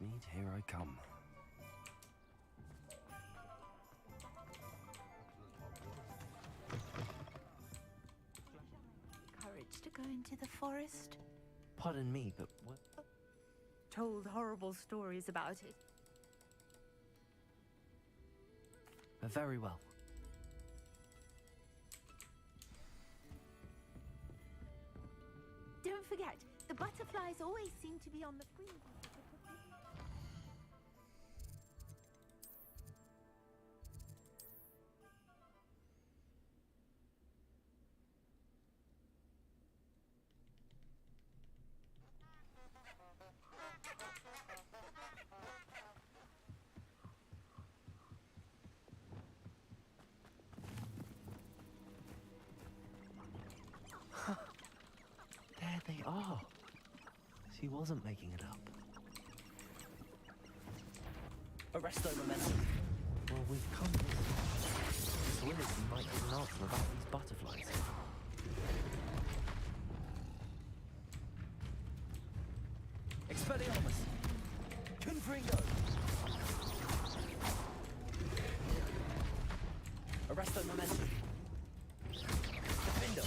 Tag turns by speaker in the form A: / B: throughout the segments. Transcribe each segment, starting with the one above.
A: Hogsmeade, here I come.
B: Courage to go into the forest?
A: Pardon me, but what?
B: Told horrible stories about it.
A: Very well.
B: Don't forget, the butterflies always seem to be on the green.
A: There they are. She wasn't making it up. Arresto momentum. Well, we've come this far. Miss Willis might get an answer about these butterflies. Expelliarmus! Confringo! Arresto momentum. Defendo!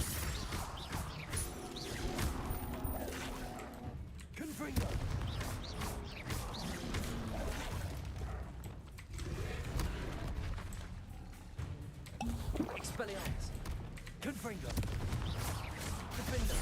A: Confringo! Expelliarmus! Confringo! Defendo!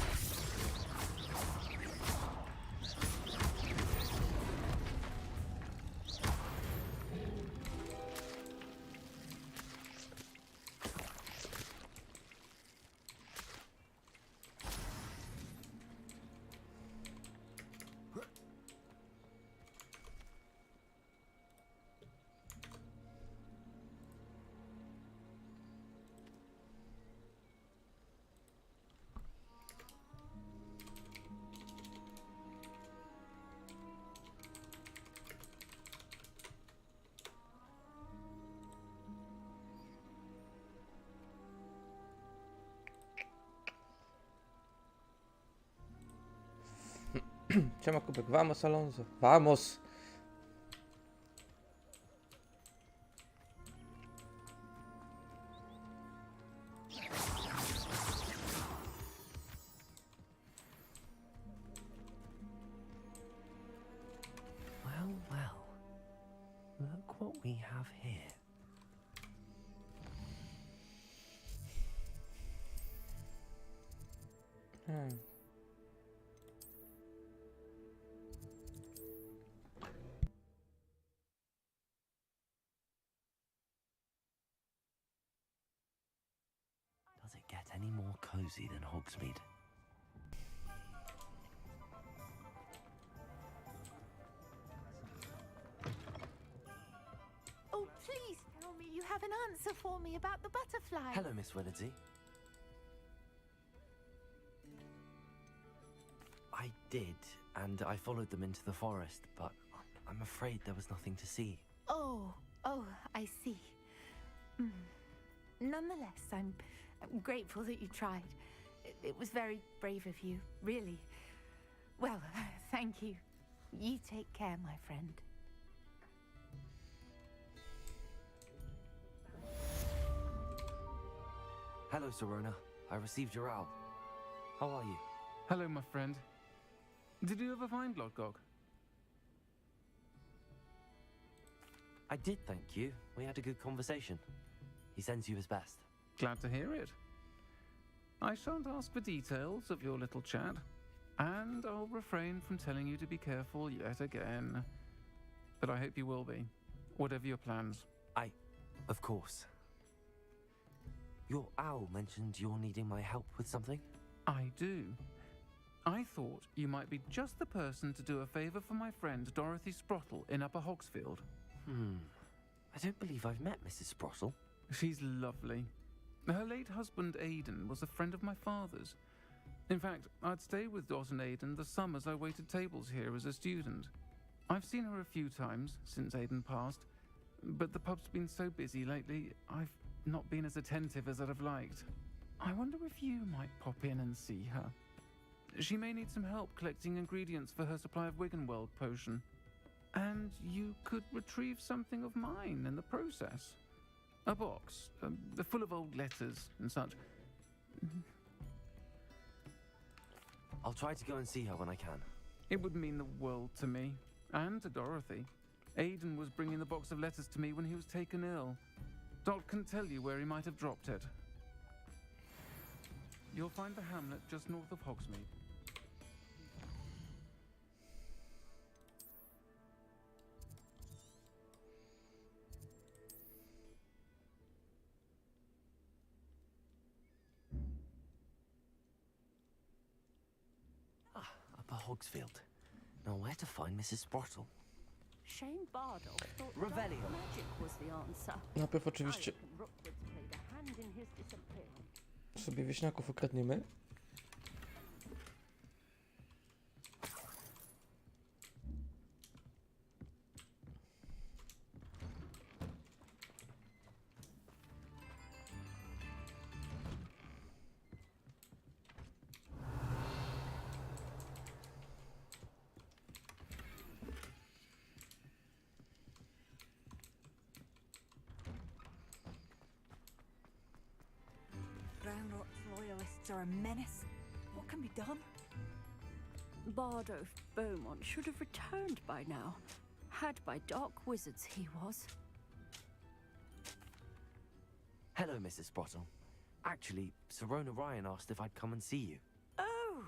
C: Siema Kubek, vamos Alonso, vamos!
A: Well, well. Look what we have here. Does it get any more cozy than Hogsmeade?
B: Oh, please tell me you have an answer for me about the butterfly.
A: Hello, Miss Willardsey. I did, and I followed them into the forest, but I'm afraid there was nothing to see.
B: Oh, I see. Nonetheless, I'm grateful that you tried. It was very brave of you, really. Well, thank you. You take care, my friend.
A: Hello, Sorona. I received your owl. How are you?
D: Hello, my friend. Did you ever find Lodgok?
A: I did, thank you. We had a good conversation. He sends you his best.
D: Glad to hear it. I shan't ask for details of your little chat, and I'll refrain from telling you to be careful yet again. But I hope you will be, whatever your plans.
A: Of course. Your owl mentioned you're needing my help with something?
D: I do. I thought you might be just the person to do a favour for my friend Dorothy Sprottle in Upper Hogsfield.
A: I don't believe I've met Mrs. Sprottle.
D: She's lovely. Her late husband Aidan was a friend of my father's. In fact, I'd stayed with Dot and Aidan the summers I waited tables here as a student. I've seen her a few times since Aidan passed, but the pub's been so busy lately, I've not been as attentive as I'd have liked. I wonder if you might pop in and see her. She may need some help collecting ingredients for her supply of Wiggenweld potion. And you could retrieve something of mine in the process. A box, full of old letters and such.
A: I'll try to go and see her when I can.
D: It would mean the world to me, and to Dorothy. Aiden was bringing the box of letters to me when he was taken ill. Doc can tell you where he might have dropped it. You'll find the hamlet just north of Hogsmeade.
A: Upper Hogsfield. Now where to find Mrs. Sprottle?
E: Shane Bardolph thought
A: Revelio.
E: dark magic was the answer.
C: Najpierw oczywiście
E: I reckon Rookwood's played a hand in his disappearance.
C: sobie wieśniaków ukradniemy.
F: Brown Rock's loyalists are a menace. What can be done?
E: Bardolph Beaumont should have returned by now. Had by dark wizards he was.
A: Hello, Mrs. Sprottle. Actually, Sirona Ryan asked if I'd come and see you.
E: Oh,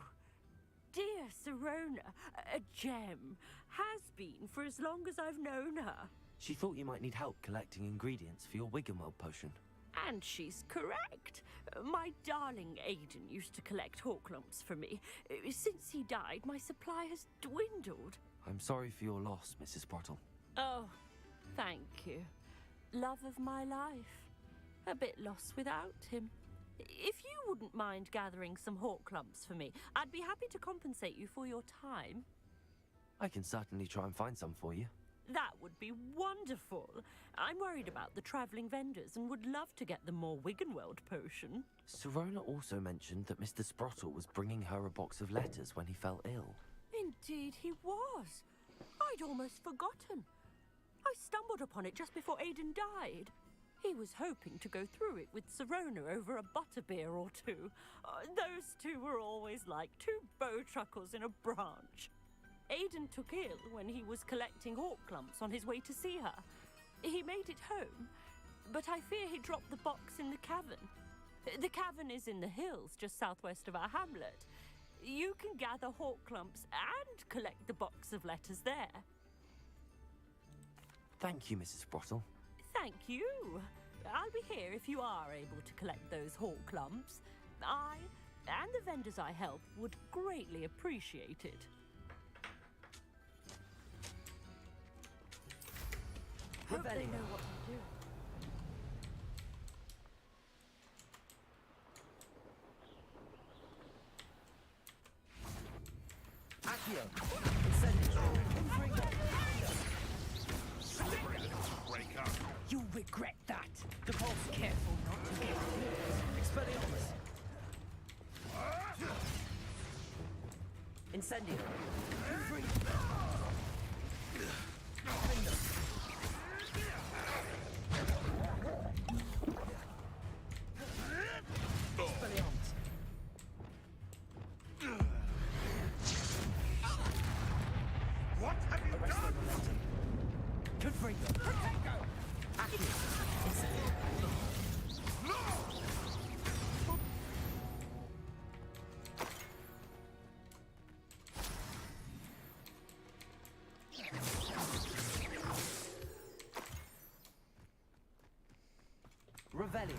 E: dear Sirona, a gem. Has been for as long as I've known her.
A: She thought you might need help collecting ingredients for your Wiggenweld potion.
E: And she's correct. My darling Aiden used to collect hawk lumps for me. Since he died, my supply has dwindled.
A: I'm sorry for your loss, Mrs. Sprottle.
E: Oh, thank you. Love of my life. A bit lost without him. If you wouldn't mind gathering some hawk lumps for me, I'd be happy to compensate you for your time.
A: I can certainly try and find some for you.
E: That would be wonderful. I'm worried about the travelling vendors and would love to get them more Wiggenweld potion.
A: Sirona also mentioned that Mr. Sprottle was bringing her a box of letters when he fell ill.
E: Indeed he was. I'd almost forgotten. I stumbled upon it just before Aiden died. He was hoping to go through it with Sirona over a butterbeer or two. Those two were always like two bowtruckles in a branch. Aiden took ill when he was collecting hawk lumps on his way to see her. He made it home, but I fear he dropped the box in the cavern. The cavern is in the hills just southwest of our hamlet. You can gather hawk lumps and collect the box of letters there.
A: Thank you, Mrs. Sprottle.
E: Thank you. I'll be here if you are able to collect those hawk lumps. I and the vendors I help would greatly appreciate it. Hope they know what to do.
F: You'll regret that.
A: The pulse.
F: Careful not to get
A: Expelliarmus. Incendio.
G: What have you done?
A: Confringo. Revelio.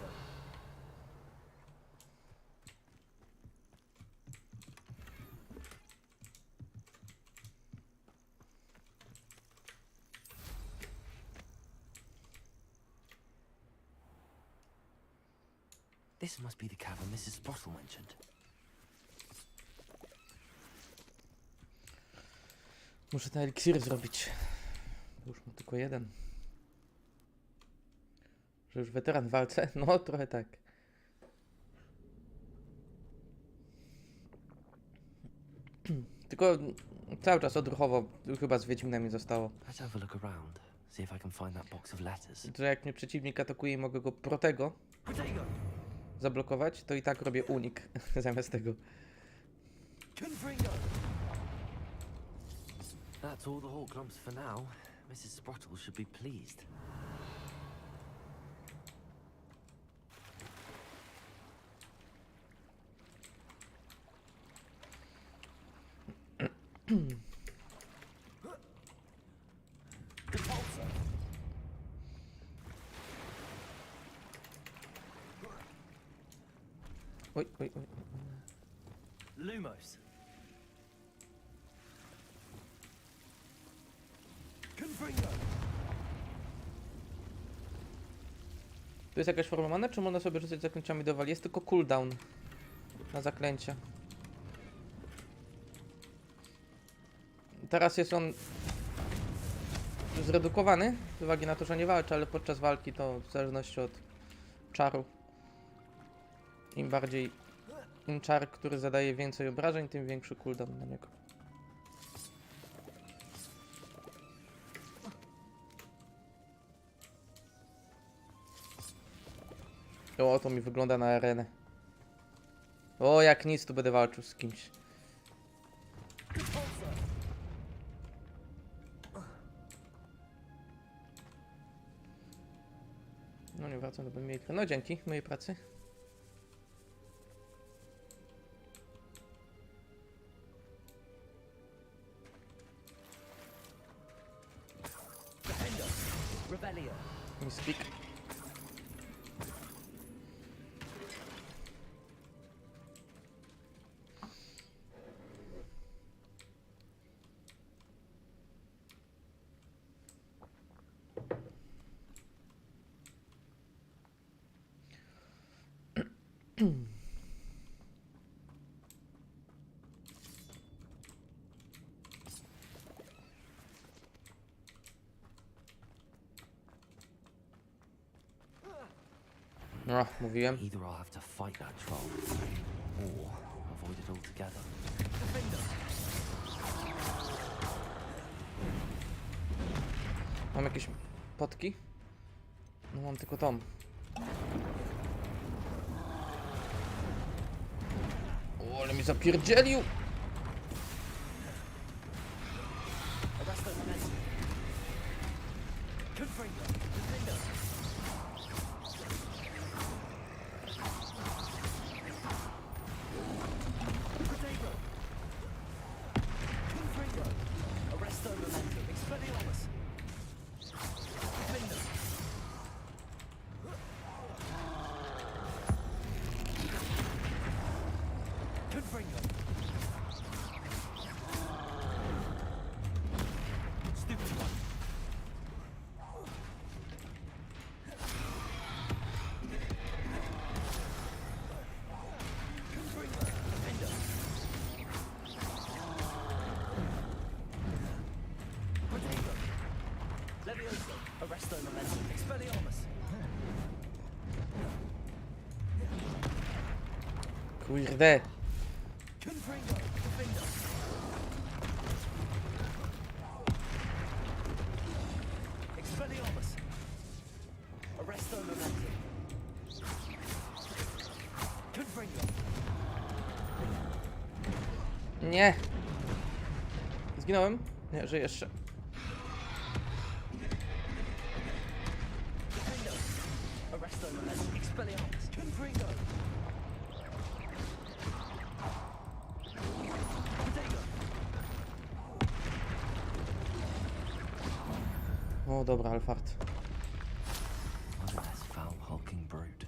A: This must be the cavern Mrs. Sprottle mentioned.
C: Muszę te eliksiry zrobić. Już mam tylko jeden. Że już weteran w walce? No, trochę tak. Tylko Cały czas odruchowo, chyba z Wiedźminem mi zostało.
A: Let's have a look around. See if I can find that box of letters.
C: Że jak mnie przeciwnik atakuje i mogę go protego
A: Protego!
C: zablokować, to i tak robię unik zamiast tego.
A: Confringo! That's all the whole clumps for now. Mrs. Sprottle should be pleased.
C: Oj, oj, oj.
A: Lumos. Confringo.
C: Tu jest jakaś forma mana, czy można sobie rzucać zaklęciami do wali? Jest tylko cooldown na zaklęcia. Teraz jest on zredukowany z uwagi na to, że nie walczy, ale podczas walki to w zależności od czaru. Im czar, który zadaje więcej obrażeń, tym większy cooldown na niego. O, to mi wygląda na arenę. O, jak nic, tu będę walczył z kimś. No nie wracam do miejsca. No dzięki mojej pracy.
A: Rebellion.
C: Mystik. No, mówiłem.
A: Either I'll have to fight that troll, or avoid it altogether.
C: Mam jakieś potki? No mam tylko tom. O, ale mi zapierdzielił! Kurde. Nie. Zginąłem? Nie, że jeszcze. O, dobra, Alfard.
A: Look at this foul, hulking brute.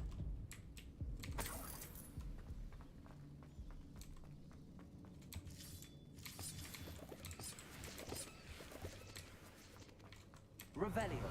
A: Revelio.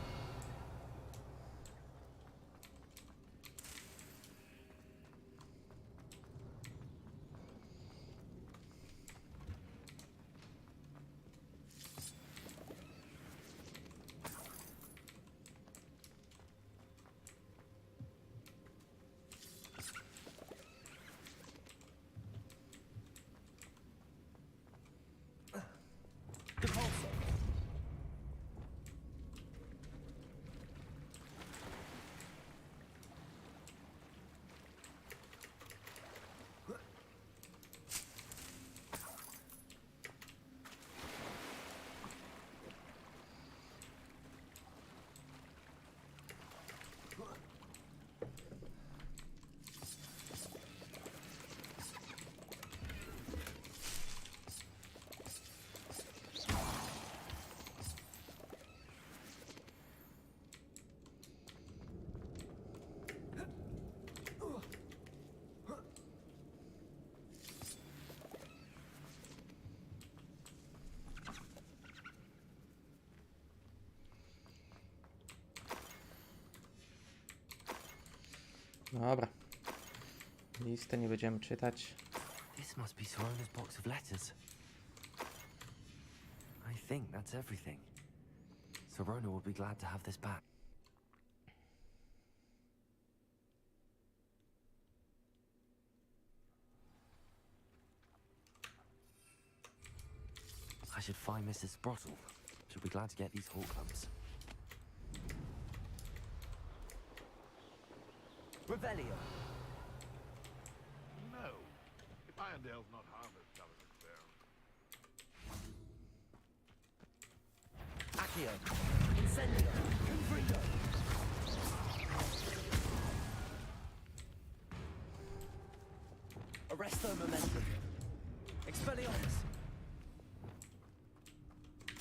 C: Dobra. Listę nie będziemy czytać.
A: This must be Sorona's box of letters. I think that's everything. Sorona will be glad to have this back. I should find Mrs. Sprottle. She'll be glad to get these hawk clumps. Revelio.
G: No. If Irondale's not harvest government there.
A: Accio. Incendio. Confringo. Arresto momentum. Expelliarmus.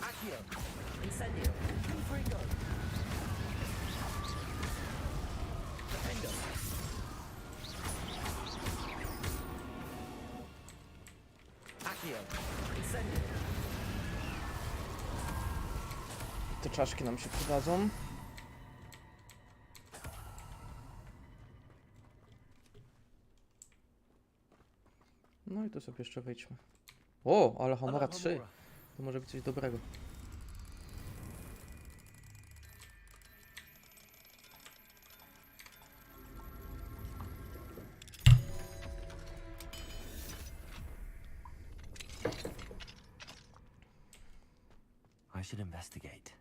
A: Accio. Incendio. Confringo. Defendo. Accio. Incendio.
C: Te czaszki nam się przydadzą. No i tu sobie jeszcze wejdźmy. O, ale Homora 3. To może być coś dobrego.
A: I should investigate.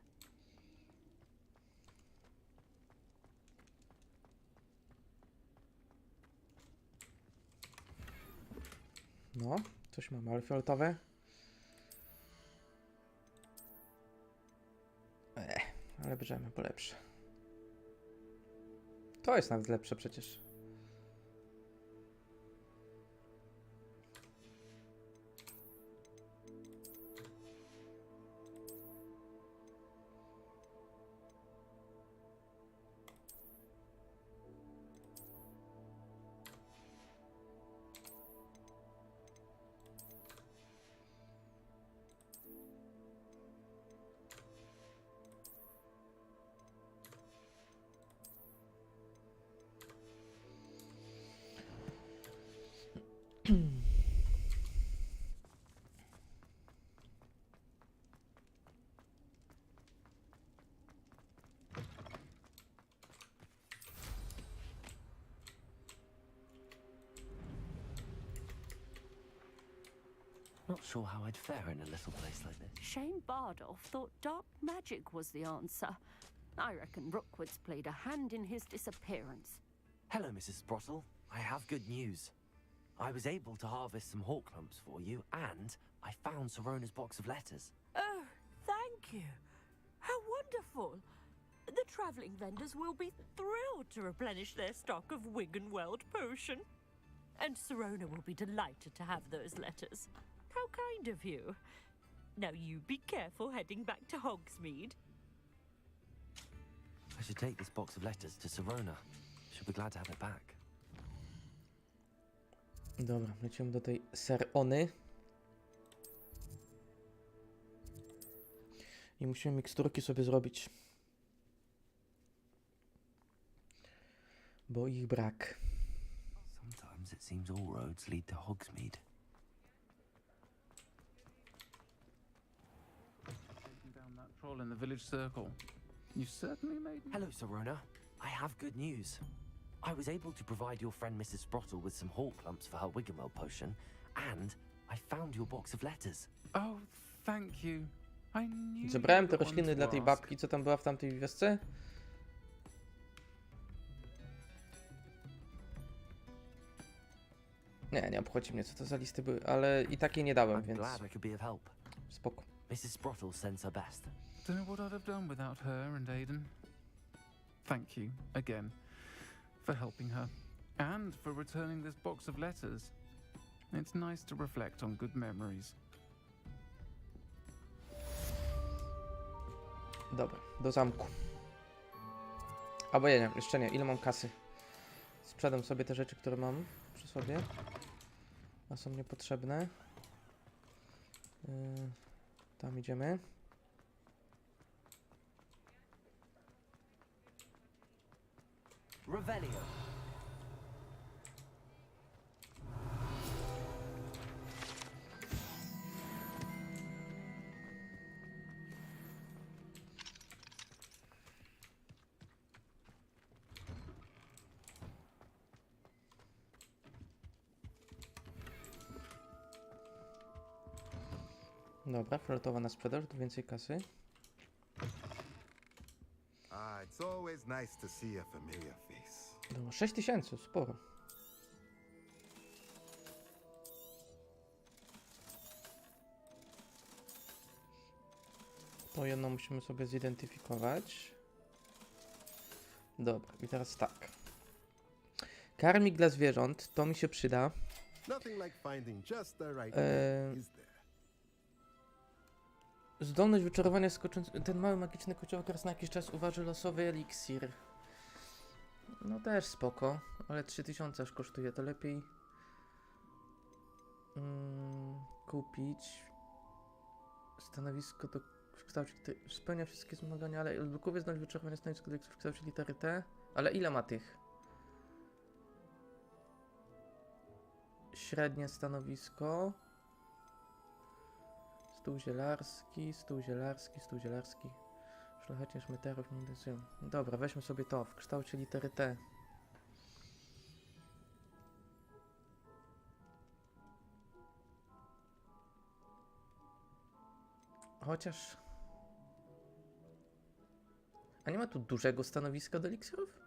C: No, coś mamy, ale fioletowe. Ale bierzemy, bo lepsze. To jest nawet lepsze przecież.
A: Not sure how I'd fare in a little place like this.
E: Shane Bardolph thought dark magic was the answer. I reckon Rookwood's played a hand in his disappearance.
A: Hello, Mrs. Sprottle. I have good news. I was able to harvest some hawk clumps for you, and I found Sorona's box of letters.
E: Oh, thank you. How wonderful. The travelling vendors will be thrilled to replenish their stock of Wiggenweld potion. And Sorona will be delighted to have those letters. How kind of you. Now you be careful heading back to Hogsmeade.
A: I should take this box of letters to Sorona. She'll be glad to have it back.
C: Dobra, lecimy do tej Serony. I musimy miksturki sobie zrobić. Bo ich brak.
A: Sometimes it seems all roads lead to Hogsmeade.
D: Taking down that troll in the village circle. You certainly made me...
A: Hello, Sorona. I have good news. I was able to provide your friend Mrs. Sprottle with some hawk clumps for her Wiggenweld potion, and I found your box of letters.
D: Oh, thank you. I knew
C: Zebrałem
D: you
C: te
D: were the one
C: rośliny
D: to
C: dla tej
D: ask.
C: babki, co tam była w tamtej wiosce. Nie obchodzi mnie, co to za listy były, ale i takie nie dałem,
A: I'm
C: więc
A: glad I could be of help.
C: spoko.
A: Mrs. Sprottle sends her best.
D: Don't know what I'd have done without her and Aiden. Thank you, again, for helping her. And for returning this box of letters. It's nice to reflect on good memories.
C: Dobra, do zamku. Albo nie, jeszcze nie, ile mam kasy? Sprzedam sobie te rzeczy, które mam przy sobie. A są niepotrzebne. Tam idziemy.
A: Revelio.
C: Dobra, fioletowa na sprzedaż, tu więcej kasy.
H: It's always nice to see a familiar face.
C: Dobra, 6000, sporo. To jedno musimy sobie zidentyfikować. Dobra, i teraz tak. Karmik dla zwierząt, to mi się przyda.
H: Nothing like finding just the right
C: Eee,
H: is there.
C: Zdolność wyczarowania skoczący... Ten mały magiczny kociołek raz na jakiś czas uważy losowy eliksir. No też spoko, ale 3000 aż kosztuje, to lepiej kupić stanowisko do kształcie, spełnia wszystkie wymagania, ale blokuje zdolność wyczarowania stanowisko do w kształcie litery T, ale ile ma tych? Średnie stanowisko. Stół zielarski, stół zielarski, stół zielarski. Szlachetnie szmeterów nie interesują. Dobra, weźmy sobie to w kształcie litery T. Chociaż... A nie ma tu dużego stanowiska do eliksirów?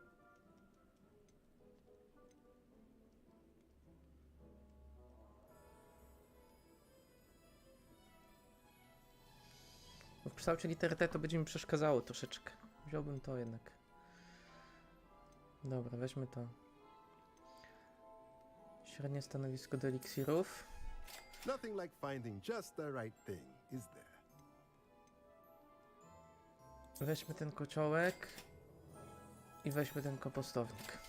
C: W kształcie litery T to będzie mi przeszkadzało troszeczkę. Wziąłbym to jednak. Dobra, weźmy to. Średnie stanowisko do eliksirów.
H: Nothing like finding just the right thing is there.
C: Weźmy ten kociołek. I weźmy ten kompostownik.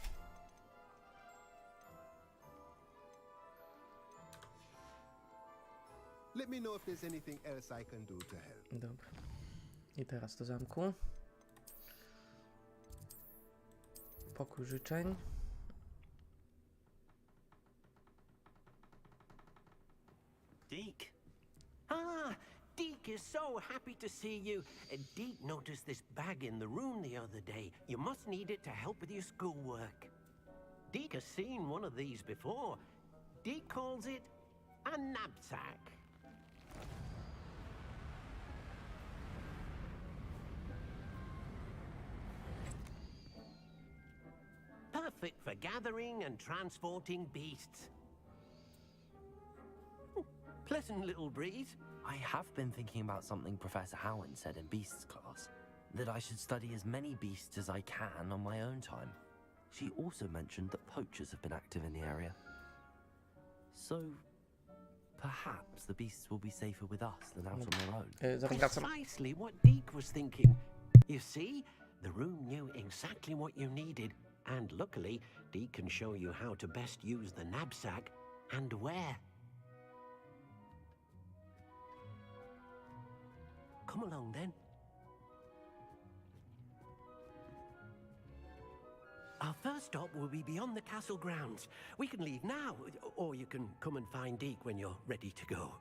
H: Let me know if there's anything else I can do to help.
C: Dobra. I teraz do zamku. Pokój życzeń.
I: Deke? Ah, Deke is so happy to see you. Deke noticed this bag in the room the other day. You must need it to help with your schoolwork. Deke has seen one of these before. Deke calls it a knapsack. Perfect for gathering and transporting beasts. Pleasant little breeze.
A: I have been thinking about something Professor Howard said in Beasts class, that I should study as many beasts as I can on my own time. She also mentioned that poachers have been active in the area. So, perhaps the beasts will be safer with us than out on their own.
C: Zaraz wracam.
I: Precisely what Deke was thinking. You see, the room knew exactly what you needed, and luckily, Deke can show you how to best use the knapsack and where. Come along then. Our first stop will be beyond the castle grounds. We can leave now, or you can come and find Deke when you're ready to go.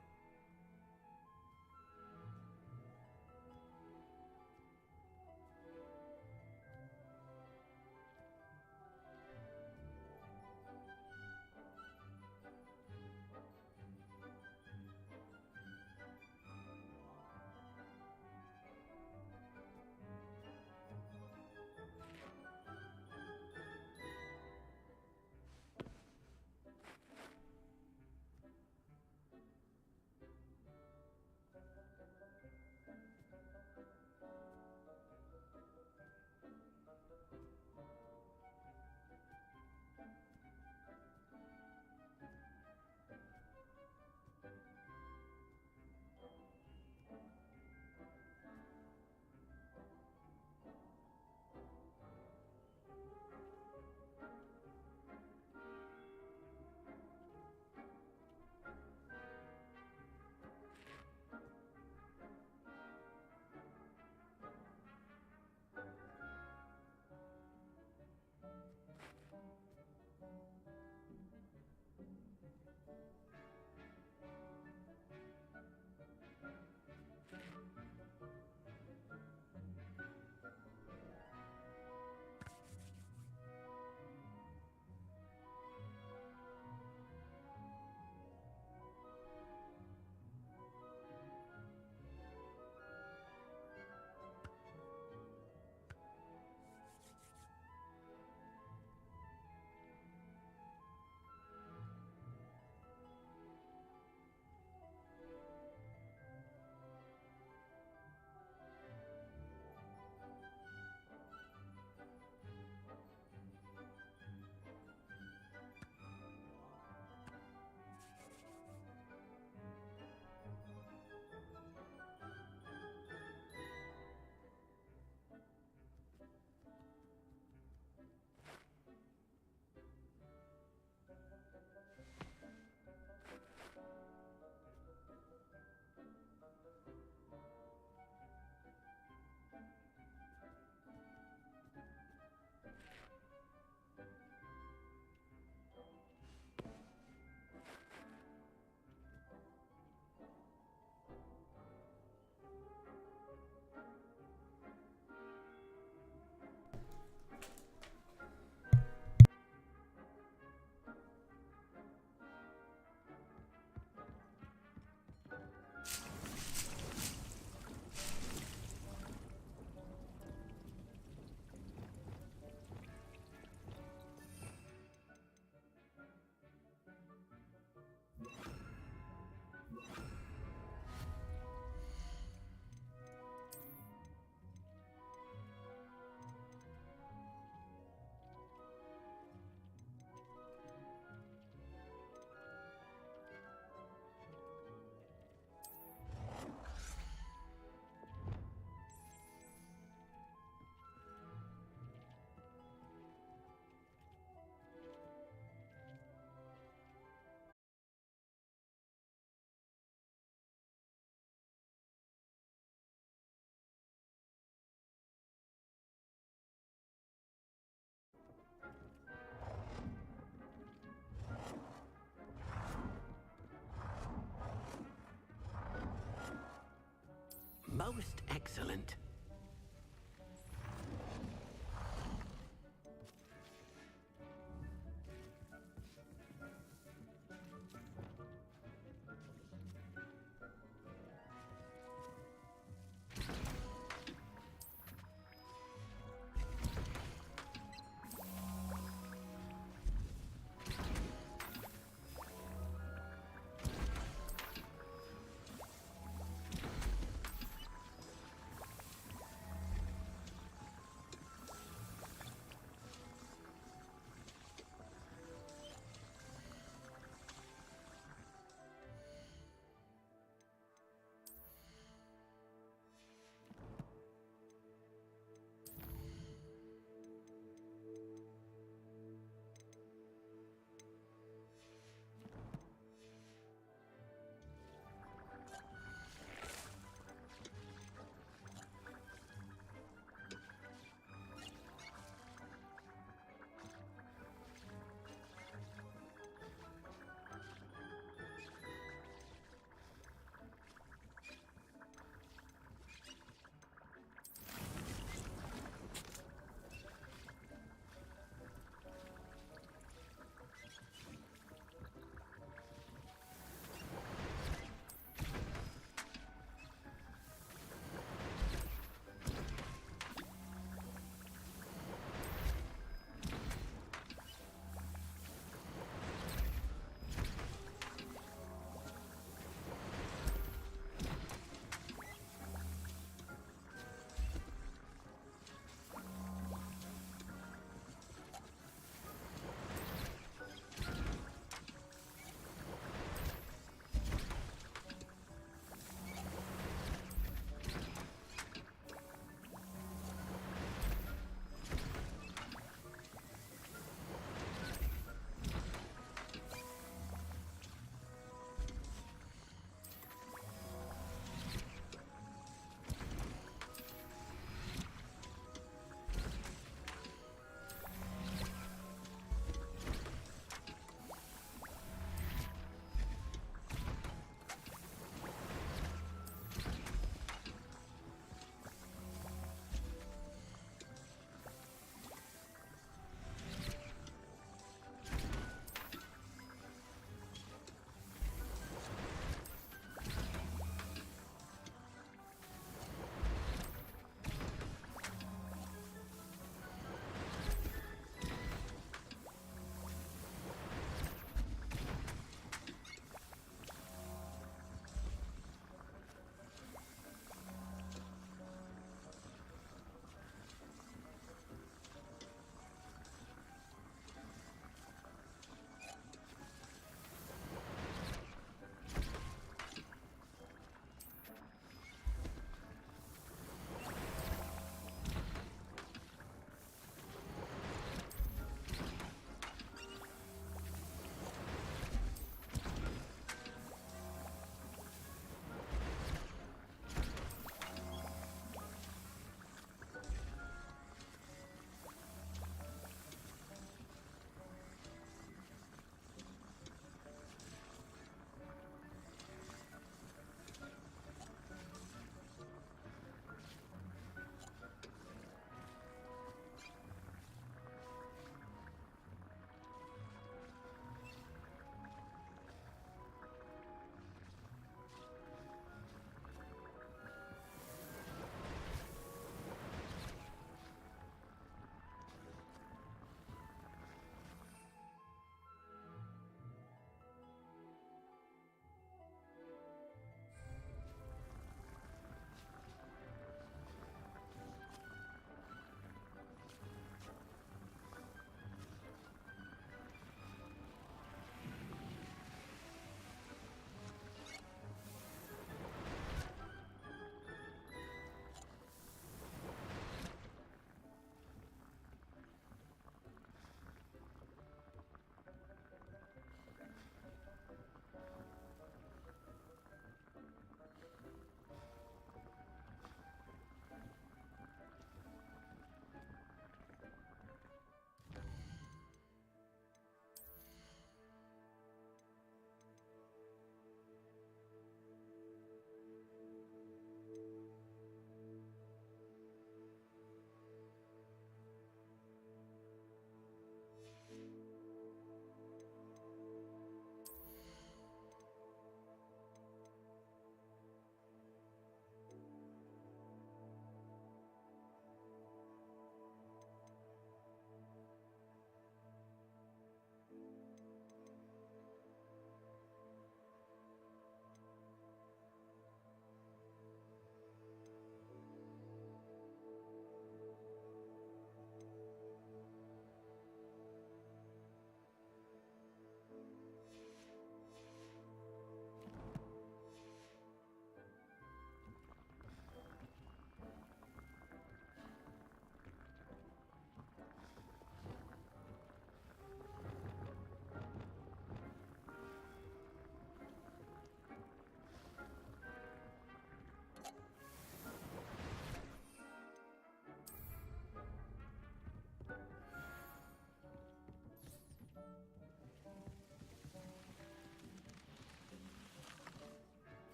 I: Most excellent.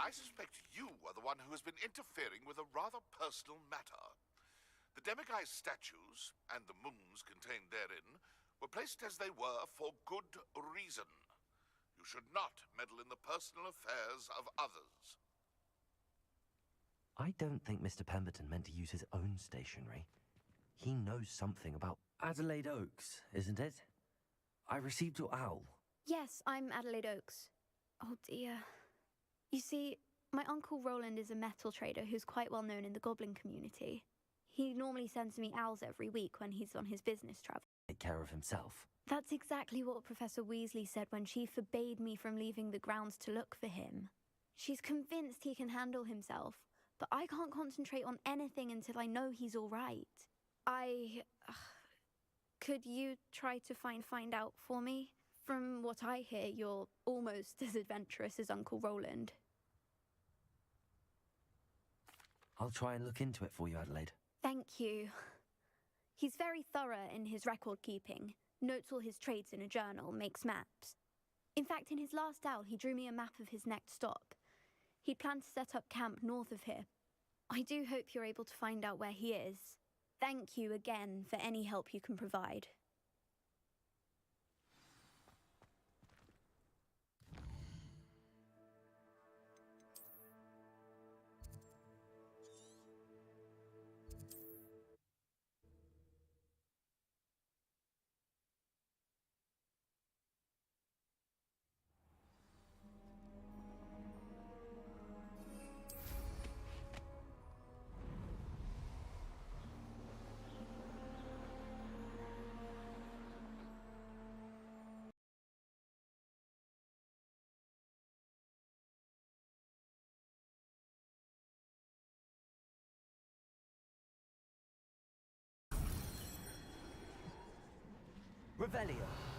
G: I suspect you are the one who has been interfering with a rather personal matter. The demiguise statues, and the moons contained therein, were placed as they were for good reason. You should not meddle in the personal affairs of others.
A: I don't think Mr. Pemberton meant to use his own stationery. He knows something about Adelaide Oaks, isn't it? I received your owl.
J: Yes, I'm Adelaide Oaks. Oh dear. You see, my Uncle Roland is a metal trader who's quite well known in the goblin community. He normally sends me owls every week when he's on his business travel.
A: Take care of himself.
J: That's exactly what Professor Weasley said when she forbade me from leaving the grounds to look for him. She's convinced he can handle himself, but I can't concentrate on anything until I know he's all right. Could you try to find out for me? From what I hear, you're almost as adventurous as Uncle Roland.
A: I'll try and look into it for you, Adelaide.
J: Thank you. He's very thorough in his record keeping, notes all his trades in a journal, makes maps. In fact, in his last owl, he drew me a map of his next stop. He planned to set up camp north of here. I do hope you're able to find out where he is. Thank you again for any help you can provide.
A: Revelio.